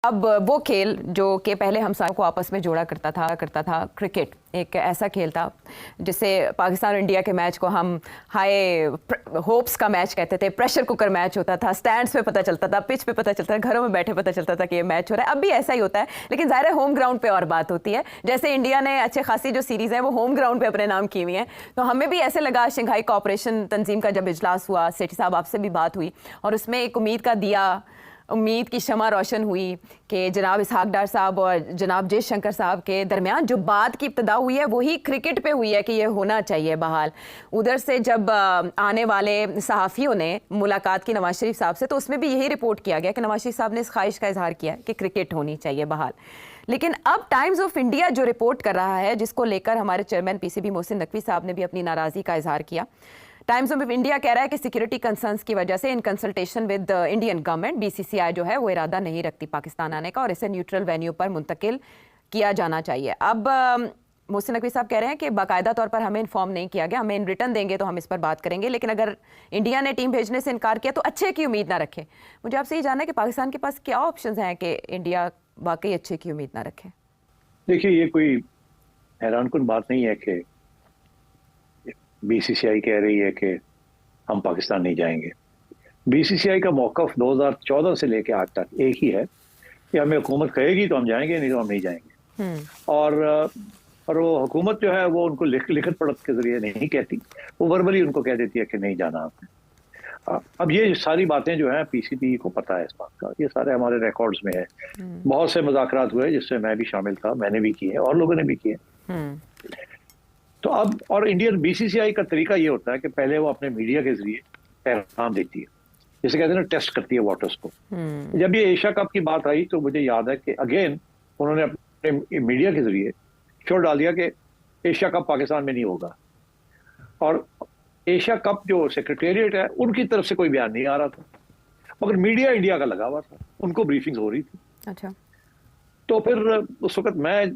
अब वो खेल जो कि पहले हम सबको आपस में जोड़ा करता था क्रिकेट एक ऐसा खेल था जिससे पाकिस्तान और इंडिया के मैच को हम हाई होप्स का मैच कहते थे, प्रेशर कुकर मैच होता था, स्टैंड्स पे पता चलता था, पिच पे पता चलता था, घरों में बैठे पता चलता था कि ये मैच हो रहा है। अब भी ऐसा ही होता है, लेकिन ज़ाहिर है होम ग्राउंड पे और बात होती है। जैसे इंडिया ने अच्छे खासी जो सीरीज़ है वो होम ग्राउंड पे अपने नाम की हुई हैं, तो हमें भी ऐसे लगा शंघाई कोऑपरेशन तंजीम का जब इजलास हुआ, सेठी साहब आपसे भी बात हुई और उसमें एक उम्मीद की शमा रोशन हुई कि जनाब इसहाक डार साहब और जनाब जयशंकर साहब के दरमियान जो बात की इब्तदा हुई है वही क्रिकेट पे हुई है कि ये होना चाहिए बहाल। उधर से जब आने वाले सहाफ़ियों ने मुलाकात की नवाज शरीफ साहब से, तो उसमें भी यही रिपोर्ट किया गया कि नवाज शरीफ साहब ने इस ख्वाहिश का इजहार किया कि क्रिकेट होनी चाहिए बहाल। लेकिन अब टाइम्स ऑफ इंडिया जो रिपोर्ट कर रहा है, जिसको लेकर हमारे चेयरमैन पीसीबी मोहसिन नकवी साहब ने भी अपनी नाराज़गी का इजहार किया, टाइम्स ऑफ इंडिया कह रहा है कि सिक्योरिटी कंसर्न्स की वजह से in consultation with Indian government BCCI जो है वो इरादा नहीं रखती पाकिस्तान आने का और इसे न्यूट्रल वेन्यू पर मुंतकिल किया जाना चाहिए। अब मोहसिन नकवी साहब कह रहे हैं कि बाकायदा तौर पर हमें इन्फॉर्म नहीं किया गया, हमें इन रिटर्न देंगे तो हम इस पर बात करेंगे, लेकिन अगर इंडिया ने टीम भेजने से इनकार किया तो अच्छे की उम्मीद ना रखे। मुझे आपसे ये जानना है कि पाकिस्तान के पास क्या ऑप्शन हैं कि इंडिया वाकई अच्छे की उम्मीद ना रखे। देखिए, ये कोई हैरानकुन बात नहीं है कि बीसीसीआई कह रही है कि हम पाकिस्तान नहीं जाएंगे। बीसीसीआई का मौक़िफ़ 2014 से लेकर आज तक एक ही है कि हमें हुकूमत कहेगी तो हम जाएंगे, नहीं तो हम नहीं जाएंगे। और वो हुकूमत जो है वो उनको लिखत पढ़त के जरिए नहीं कहती, वो वर्बली उनको कह देती है कि नहीं जाना आपने। अब ये सारी बातें जो हैं पीसीबी को पता है इस बात का, ये सारे हमारे रिकॉर्ड्स में है। बहुत से मुज़ाकरात हुए जिससे मैं भी शामिल था, मैंने भी किए और लोगों ने भी किए। तो अब और इंडियन बीसीसीआई का तरीका ये होता है कि पहले वो अपने मीडिया के जरिए पैगाम देती है, जैसे कहते हैं ना, टेस्ट करती है वाटर्स को। जब ये एशिया कप की बात आई तो मुझे याद है कि अगेन उन्होंने अपने मीडिया के जरिए शोर डाल दिया कि एशिया कप पाकिस्तान में नहीं होगा, और एशिया कप जो सेक्रेटेरिएट है उनकी तरफ से कोई बयान नहीं आ रहा था, मगर मीडिया इंडिया का लगा हुआ था, उनको ब्रीफिंग हो रही थी। अच्छा, तो फिर उस वक्त मैं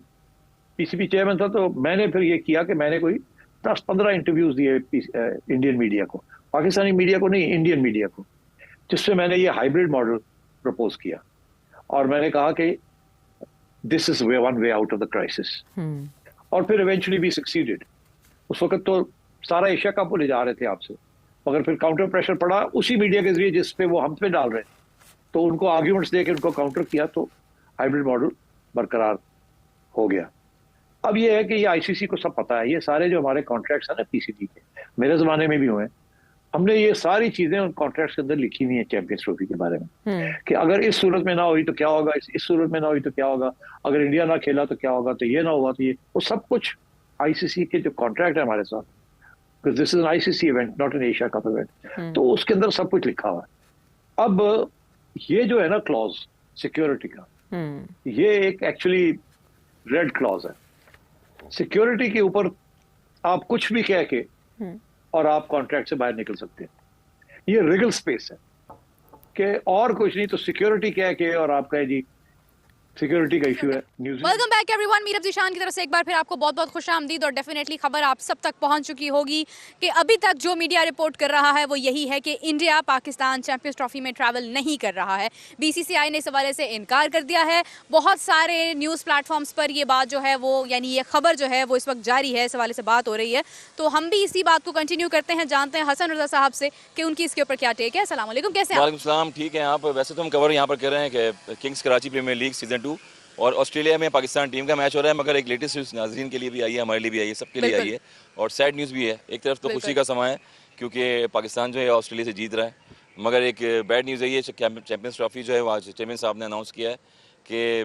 पीसीबी चेयरमैन था, तो मैंने फिर ये किया कि मैंने कोई 10-15 इंटरव्यूज दिए इंडियन मीडिया को, पाकिस्तानी मीडिया को नहीं, इंडियन मीडिया को, जिससे मैंने ये हाइब्रिड मॉडल प्रपोज किया और मैंने कहा कि this is one way out of the crisis. और फिर इवेंचुअली वी सक्सीडेड। उस वक्त तो सारा एशिया कप ले जा रहे थे आपसे, मगर फिर काउंटर प्रेशर पड़ा उसी मीडिया के जरिए जिस पे वो हम पे डाल रहे थे, तो उनको आर्ग्यूमेंट्स देकर उनको काउंटर किया, तो हाइब्रिड मॉडल बरकरार हो गया। अब ये है कि ये आईसीसी को सब पता है, ये सारे जो हमारे कॉन्ट्रैक्ट्स हैं ना पीसीबी के, मेरे जमाने में भी हुए, हमने ये सारी चीजें उन कॉन्ट्रैक्ट्स के अंदर लिखी हुई है चैंपियंस ट्रॉफी के बारे में, कि अगर इस सूरत में ना हुई तो क्या होगा, इस सूरत में ना हुई तो क्या होगा, अगर इंडिया ना खेला तो क्या होगा, तो ये ना हुआ तो ये, वो सब कुछ आईसीसी के जो कॉन्ट्रैक्ट है हमारे साथ, because this is an ICC event not an Asia cup event, तो उसके अंदर सब कुछ लिखा हुआ है। अब ये जो है ना क्लॉज सिक्योरिटी का, ये एक एक्चुअली रेड क्लॉज है। सिक्योरिटी के ऊपर आप कुछ भी कह के और आप कॉन्ट्रैक्ट से बाहर निकल सकते हैं, ये रिगल स्पेस है कि और कुछ नहीं, तो सिक्योरिटी कह के और आप कहे जी सिक्योरिटी का इशू है। Welcome back everyone, Meerab Zeeshan की तरफ से एक बार फिर आपको बहुत बहुत खुशामदीद। और डेफिनेटली खबर आप सब तक पहुंच चुकी होगी कि अभी तक जो मीडिया रिपोर्ट कर रहा है वो यही है कि इंडिया पाकिस्तान चैंपियंस ट्रॉफी में ट्रैवल नहीं कर रहा है। बीसीसीआई ने इस हवाले से इनकार कर दिया है। बहुत सारे न्यूज़ प्लेटफॉर्म्स पर ये बात जो है वो, यानी ये खबर जो है वो इस वक्त जारी है, इस हवाले से बात हो रही है। तो हम भी इसी बात को कंटिन्यू करते हैं, जानते हैं हसन रजा साहब से कि उनकी इसके ऊपर क्या टेक है। अस्सलाम वालेकुम, कैसे हैं? वालेकुम सलाम, ठीक है आप? वैसे तो हम कवर यहाँ पर कर रहे हैं कि Kings Karachi premier league season 2 और ऑस्ट्रेलिया में पाकिस्तान टीम का मैच हो रहा है, मगर एक लेटेस्ट न्यूज़ नाज़रीन के लिए भी आई है, हमारे लिए भी आई है, सबके लिए आई है, और सैड न्यूज़ भी है। एक तरफ तो खुशी का समय है क्योंकि पाकिस्तान जो है ऑस्ट्रेलिया से जीत रहा है, मगर एक बैड न्यूज़ है ये चैंपियंस ट्रॉफी जो है वो आज चेयरमैन साहब ने अनाउंस किया है कि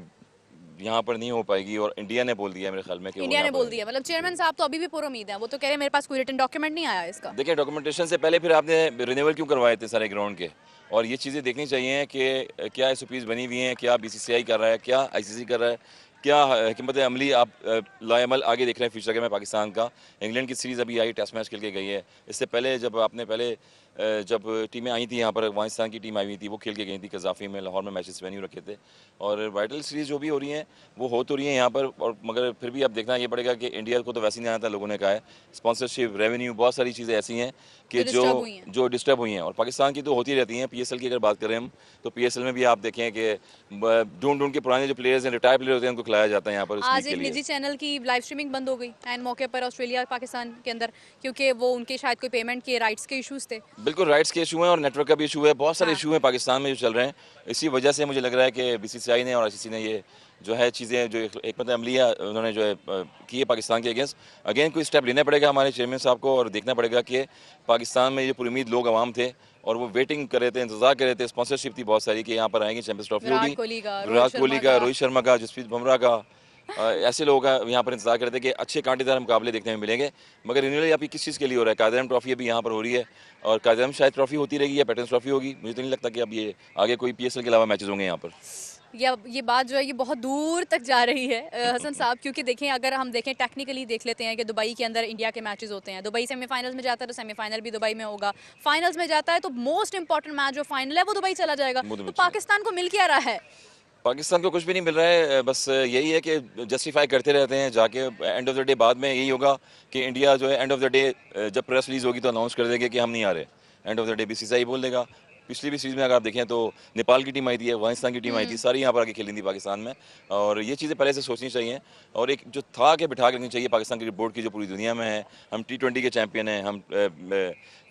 यहाँ पर नहीं हो पाएगी, और इंडिया ने बोल दिया मेरे ख्याल में कि इंडिया ने बोल दिया, मतलब चेयरमैन साहब तो अभी भी पूरी उम्मीद है, वो तो कह रहे हैं मेरे पास कोई रिटन डॉक्यूमेंट नहीं आया इसका। देखिए, डॉक्यूमेंटेशन से पहले फिर आपने रिन्यूअल क्यों करवाए थे सारे ग्राउंड के, और ये चीज़ें देखनी चाहिए कि क्या एसओपीज़ बनी हुई हैं, क्या बीसीसीआई कर रहा है, क्या आईसीसी कर रहा है, क्या हिकमत अमली आप लाएमल आगे देख रहे हैं फ्यूचर के में पाकिस्तान का। इंग्लैंड की सीरीज़ अभी आई, टेस्ट मैच खेल के गई है। इससे पहले जब आपने पहले जब टीमें आई थी यहाँ पर, अफगानिस्तान की टीम आई हुई थी, वो खेल के गई थी कजाफी में, लाहौर में मैचेस वेन्यू रखे थे। और वाइटल सीरीज़ जो भी हो रही हैं वो हो तो रही हैं यहाँ पर, और मगर फिर भी अब देखना ये पड़ेगा कि इंडिया को तो वैसे ही नहीं आता, लोगों ने कहा है स्पॉन्सरशिप, रेवेन्यू, बहुत सारी चीज़ें ऐसी हैं कि जो डिस्टर्ब हुई हैं। और पाकिस्तान की तो होती रहती हैं। PSL की अगर बात करें हम, तो PSL में भी आप देखें कि ढूंढ के पुराने जो प्लेयर्स हैं, रिटायर प्लेयर होते हैं, उनको खिलाया जाता है यहाँ पर। आज एक निजी चैनल की लाइव स्ट्रीमिंग बंद हो गई एंड मौके पर ऑस्ट्रेलिया पाकिस्तान के अंदर, क्योंकि वो उनके शायद कोई पेमेंट के राइट्स के इश्यूज थे। बिल्कुल, राइट्स के इशू हैं और नेटवर्क का भी इशू है, बहुत सारे इशू हैं पाकिस्तान में जो चल रहे हैं। इसी वजह से मुझे लग रहा है कि BCCI ने और ICC ने ये जो है चीज़ें जो हिकमत अमलिया उन्होंने जो है की है पाकिस्तान के अगेंस्ट, अगेन कोई स्टेप लेना पड़ेगा हमारे चेयरमैन साहब को, और देखना पड़ेगा कि पाकिस्तान में ये पूरी उम्मीद लोग आवाम थे और वो वेटिंग कर रहे थे, इंतजार कर रहे थे, स्पॉन्सरशिप थी बहुत सारी कि यहाँ पर आएंगे, चैंपियंस ट्रॉफी होगी, विराट कोहली का, रोहित शर्मा का, जसप्रीत बुमराह का, ऐसे लोग यहाँ पर इंतजार करते हैं कि अच्छे कांटेदार मुकाबले देखने में मिलेंगे। मगर रिन्यूअल अभी किस चीज़ के लिए हो रहा है? कायदे आज़म ट्रॉफी अभी यहाँ पर हो रही है, और कायदे आज़म शायद ट्रॉफी होती रहेगी या पैटर्न्स ट्रॉफी होगी। मुझे तो नहीं लगता कि अब ये आगे कोई PSL के अलावा मैचेस होंगे यहाँ पर। ये बात जो है ये बहुत दूर तक जा रही है हसन साहब, क्योंकि देखें, अगर हम देखें टेक्निकली देख लेते हैं कि दुबई के अंदर इंडिया के मैचेस होते हैं। दुबई सेमीफाइनल्स में जाता है तो सेमीफाइनल भी दुबई में होगा, फाइनल्स में जाता है तो मोस्ट इंपॉर्टेंट मैच जो फाइनल है वो दुबई चला जाएगा। तो पाकिस्तान को मिल क्या रहा है? पाकिस्तान को कुछ भी नहीं मिल रहा है, बस यही है कि जस्टिफाई करते रहते हैं जाके। एंड ऑफ द डे बाद में यही होगा कि इंडिया जो है एंड ऑफ द डे जब प्रेस रिलीज होगी तो अनाउंस कर देंगे कि हम नहीं आ रहे। End of the day BCCI बोल देगा। पिछली भी सीरीज में अगर आप देखें तो नेपाल की टीम आई थी, अफगानिस्तान की टीम आई थी, सारी यहाँ पर आके खेली थी पाकिस्तान में। और ये चीज़ें पहले से सोचनी चाहिए और एक जो था कि बिठा के रखनी चाहिए पाकिस्तान की रिपोर्ट की, जो पूरी दुनिया में है। हम T20 के चैंपियन हैं, हम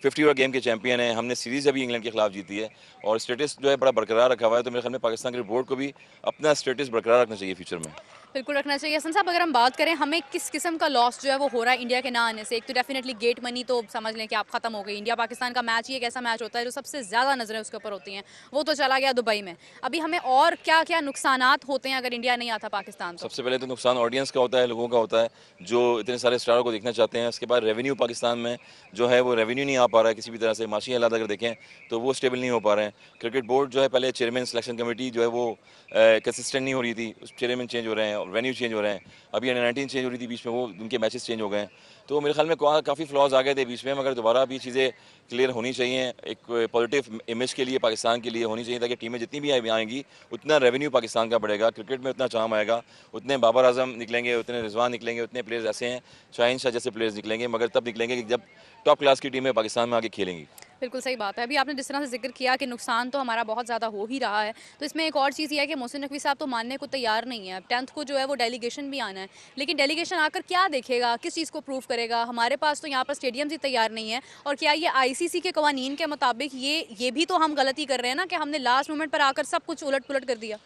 50 ओवर गेम के चैंपियन हैं, हमने सीरीज़ अभी इंग्लैंड के खिलाफ जीती है और स्टेटस जो है बड़ा बरकरार रखा हुआ है। तो मेरे ख्याल में पाकिस्तान की रिपोर्ट को भी अपना स्टेटस बरकरार रखना चाहिए फ्यूचर में। बिल्कुल रखना चाहिए। हसन साहब, अगर हम बात करें हमें किस किस्म का लॉस जो है वो हो रहा है इंडिया के ना आने से, एक तो डेफिनेटली गेट मनी तो समझ लें कि आप खत्म हो गई। इंडिया पाकिस्तान का मैच ही एक ऐसा मैच होता है जो सबसे ज़्यादा नजरें उसके ऊपर होती हैं, वो तो चला गया दुबई में। अभी हमें और क्या क्या नुकसानात होते हैं अगर इंडिया नहीं आता पाकिस्तान? सबसे पहले तो नुकसान ऑडियंस का होता है, लोगों का होता है जो इतने सारे स्टारों को देखना चाहते हैं। उसके बाद रेवेन्यू पाकिस्तान में जो है वो रेवेन्यू नहीं आ पा रहा है किसी भी तरह से। माशी हालात अगर देखें तो वो स्टेबल नहीं हो पा रहे हैं। क्रिकेट बोर्ड जो है पहले चेयरमैन सिलेक्शन कमेटी जो है वो कंसिस्टेंट नहीं हो रही थी, उस चेयरमैन चेंज हो रहे हैं और वेन्यू चेंज हो रहे हैं। अभी अंडर-19 चेंज हो रही थी बीच में, वो उनके मैचेस चेंज हो गए हैं। तो मेरे ख्याल में काफ़ी फ्लॉज आ गए थे बीच में, मगर दोबारा भी चीज़ें क्लियर होनी चाहिए। एक पॉजिटिव इमेज के लिए पाकिस्तान के लिए होनी चाहिए ताकि टीमें जितनी भी आएंगी उतना रेवेन्यू पाकिस्तान का बढ़ेगा, क्रिकेट में उतना चाम आएगा, उतने बाबर आजम निकलेंगे, उतने रिजवान निकलेंगे, उतने प्लेयर्स ऐसे हैं, शाहीन शाह जैसे प्लेयर्स निकलेंगे, मगर तब निकलेंगे कि जब टॉप क्लास की टीमें पाकिस्तान में आके खेलेंगी। बिल्कुल सही बात है। अभी आपने जिस तरह से जिक्र किया कि नुकसान तो हमारा बहुत ज़्यादा हो ही रहा है, तो इसमें एक और चीज़ ये है कि मोहसिन नकवी साहब तो मानने को तैयार नहीं है। 10th को जो है वो डेलीगेशन भी आना है, लेकिन डेलीगेशन आकर क्या देखेगा, किस चीज़ को प्रूव करेगा? हमारे पास तो यहाँ पर स्टेडियम्स ही तैयार नहीं है। और क्या ये ICC के कवानीन के मुताबिक ये भी तो हम गलती कर रहे हैं ना कि हमने लास्ट मोमेंट पर आकर सब कुछ उलट पुलट कर दिया?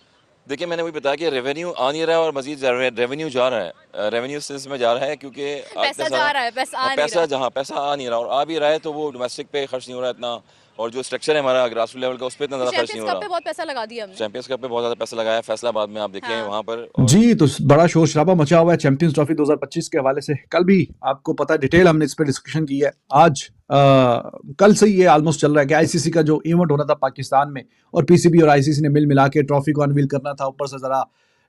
देखिए, मैंने वही बताया कि रेवेन्यू आ नहीं रहा है और मजीद रेवेन्यू जा रहा है, रेवेन्यू सेंस में जा रहा है, क्योंकि पैसा जा रहा है, पैसा आ नहीं रहा और आ भी रहा है तो वो डोमेस्टिक पे खर्च नहीं हो रहा इतना, और जो स्ट्रक्चर है हमारा ग्रास रूट लेवल का उस पर इतना ज़्यादा खर्च नहीं हो रहा। बहुत पैसा लगा दिया हमने, चैंपियंस कप पे बहुत ज़्यादा पैसा लगाया है, फैसलाबाद में आप देखें वहाँ पर जी। तो बड़ा शोर शराबा मचा हुआ है चैंपियंस ट्रॉफी 2025 के हवाले से। कल भी आपको पता है डिटेल हमने इस पर डिस्कशन की है। आज कल से ये ऑलमोस्ट चल रहा है कि ICC का जो इवेंट होना था पाकिस्तान में और PCB और ICC ने मिला के ट्रॉफी को अनवील करना था, ऊपर से जरा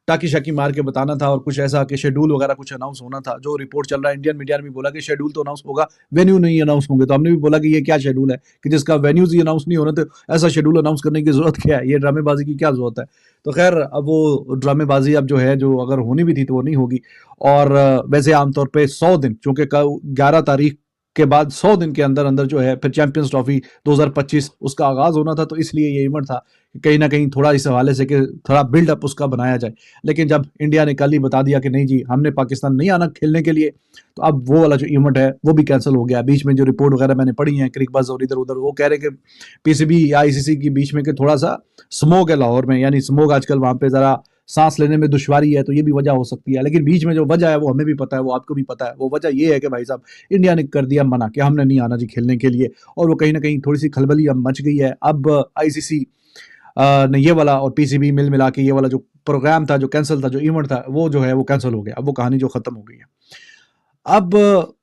टाकी शाकी मार के बताना था और कुछ ऐसा कि शेड्यूल वगैरह कुछ अनाउंस होना था। जो रिपोर्ट चल रहा है इंडियन मीडिया ने भी बोला कि शेड्यूल तो अनाउंस होगा, वेन्यू नहीं अनाउंस होंगे। तो हमने भी बोला कि ये क्या शेड्यूल है कि जिसका वेन्यूज ही अनाउंस नहीं होना, तो ऐसा शेड्यूल अनाउंस करने की जरूरत क्या है? ये ड्रामेबाजी की क्या जरूरत है? तो खैर, अब वो ड्रामेबाजी अब जो है, जो अगर होनी भी थी तो वो नहीं होगी। और वैसे आमतौर पर 100 दिन, चूंकि 11 तारीख के बाद 100 दिन के अंदर अंदर जो है फिर चैंपियंस ट्रॉफी 2025 उसका आगाज होना था। तो इसलिए ये इवेंट था कहीं ना कहीं थोड़ा इस हवाले से कि थोड़ा बिल्डअप उसका बनाया जाए। लेकिन जब इंडिया ने कल ही बता दिया कि नहीं जी, हमने पाकिस्तान नहीं आना खेलने के लिए, तो अब वो वाला जो इवेंट है वो भी कैंसिल हो गया। बीच में जो रिपोर्ट वगैरह मैंने पढ़ी है क्रिकबज़ और इधर उधर, वो कह रहे कि PCB या ICC के बीच में कि थोड़ा सा स्मोक है लाहौर में, यानी स्मोक आजकल वहाँ पे ज़रा सांस लेने में दुश्वारी है, तो ये भी वजह हो सकती है। लेकिन बीच में जो वजह है वो हमें भी पता है, वो आपको भी पता है। वो वजह ये है कि भाई साहब, इंडिया ने कर दिया मना कि हमने नहीं आना जी खेलने के लिए, और वो कहीं ना कहीं थोड़ी सी खलबली अब मच गई है। अब ICC ने ये वाला और PCB मिला के ये वाला जो प्रोग्राम था, जो कैंसिल था, जो इवेंट था, वो जो है वो कैंसिल हो गया। अब वो कहानी जो खत्म हो गई है। अब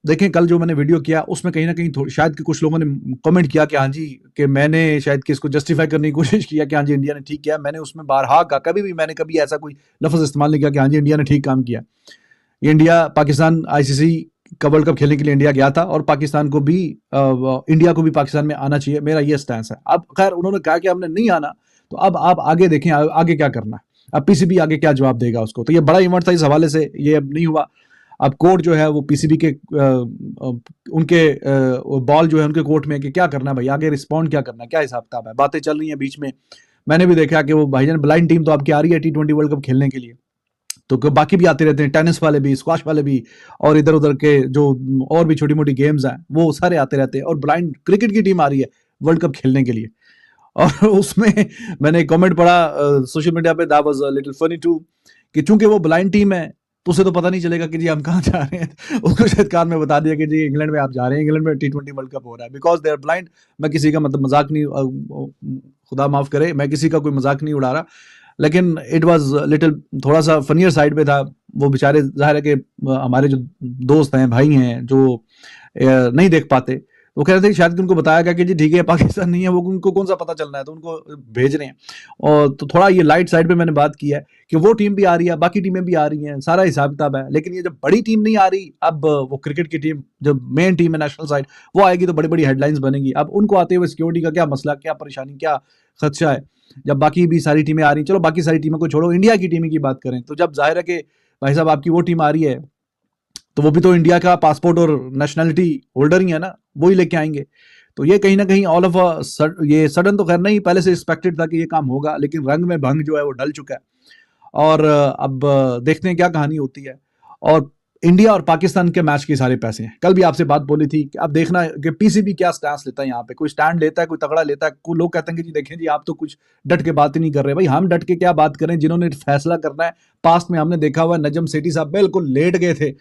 देखें, कल जो मैंने वीडियो किया उसमें कहीं ना कहीं शायद कि कुछ लोगों ने कमेंट किया कि हाँ जी, कि मैंने शायद कि इसको जस्टिफाई करने की कोशिश किया कि हाँ जी इंडिया ने ठीक किया। मैंने उसमें बारहा कहा, मैंने कभी ऐसा कोई लफ्ज़ इस्तेमाल नहीं किया कि हाँ जी इंडिया ने ठीक काम किया। ये India Pakistan ICC world cup खेलने के लिए इंडिया गया था और पाकिस्तान को भी इंडिया को भी पाकिस्तान में आना चाहिए, मेरा ये स्टैंस है। अब खैर उन्होंने कहा कि हमने नहीं आना, तो अब आप आगे देखें आगे क्या करना है, अब पीसीबी आगे क्या जवाब देगा उसको। तो ये बड़ा इवेंट था, इस हवाले से ये अब नहीं हुआ। अब कोर्ट जो है वो पीसीबी के उनके बॉल जो है उनके कोर्ट में कि क्या करना है भाई, आगे रिस्पॉन्ड क्या करना है, क्या हिसाब किताब है। बातें चल रही हैं बीच में, मैंने भी देखा कि वो भाईजान ब्लाइंड टीम तो आपकी आ रही है T20 वर्ल्ड कप खेलने के लिए, तो बाकी भी आते रहते हैं, टेनिस वाले भी, स्क्वाश वाले भी, और इधर उधर के जो और भी छोटी मोटी गेम्स हैं वो सारे आते रहते हैं, और ब्लाइंड क्रिकेट की टीम आ रही है वर्ल्ड कप खेलने के लिए। और उसमें मैंने एक कमेंट पढ़ा सोशल मीडिया पे, that was little funny too, कि चूंकि वो ब्लाइंड टीम है तो उसे तो पता नहीं चलेगा कि जी हम कहाँ जा रहे हैं। उसको शायद कार में बता दिया कि जी इंग्लैंड में आप जा रहे हैं, इंग्लैंड में T20 वर्ल्ड कप हो रहा है, बिकॉज दे आर ब्लाइंड। मैं किसी का मतलब मजाक नहीं, खुदा माफ करे, मैं किसी का कोई मजाक नहीं उड़ा रहा, लेकिन इट वाज लिटिल थोड़ा सा फनियर साइड पे था। वो बेचारे, जाहिर है कि हमारे जो दोस्त हैं, भाई हैं, जो नहीं देख पाते, वो कह रहे थे कि शायद उनको बताया गया कि जी ठीक है पाकिस्तान नहीं है, वो उनको कौन सा पता चलना है, तो उनको भेज रहे हैं। और तो थोड़ा ये लाइट साइड पे मैंने बात की है कि वो टीम भी आ रही है, बाकी टीमें भी आ रही हैं, सारा हिसाब किताब है, लेकिन ये जब बड़ी टीम नहीं आ रही, अब वो क्रिकेट की टीम जब मेन टीम है नेशनल साइड वो आएगी तो बड़ी बड़ी हेडलाइंस बनेगी। अब उनको आते हुए सिक्योरिटी का क्या मसला, क्या परेशानी, क्या खदशा है, जब बाकी भी सारी टीमें आ रही हैं। चलो बाकी सारी टीमों को छोड़ो, इंडिया की टीम की बात करें, तो जब जाहिर है कि भाई साहब आपकी वो टीम आ रही है तो वो भी तो इंडिया का पासपोर्ट और नेशनैलिटी होल्डर ही है ना, वो ही लेके आएंगे। तो ये कहीं ना कहीं ऑल ऑफ ये सडन तो खैर नहीं, पहले से एक्सपेक्टेड था कि ये काम होगा, लेकिन रंग में भंग जो है वो डल चुका है। और अब देखते हैं क्या कहानी होती है। और इंडिया और पाकिस्तान के मैच के सारे पैसे हैं, कल भी आपसे बात बोली थी कि अब देखना कि पीसीबी क्या स्टैंड लेता है, यहाँ पे कोई स्टैंड लेता है, कोई तगड़ा लेता है। कोई लोग कहते हैं कि जी देखें जी आप तो कुछ डट के बात ही नहीं कर रहे। भाई हम डट के क्या बात करें, जिन्होंने फैसला करना है, पास्ट में हमने देखा हुआ नजम सेठी साहब बिल्कुल लेट गए थे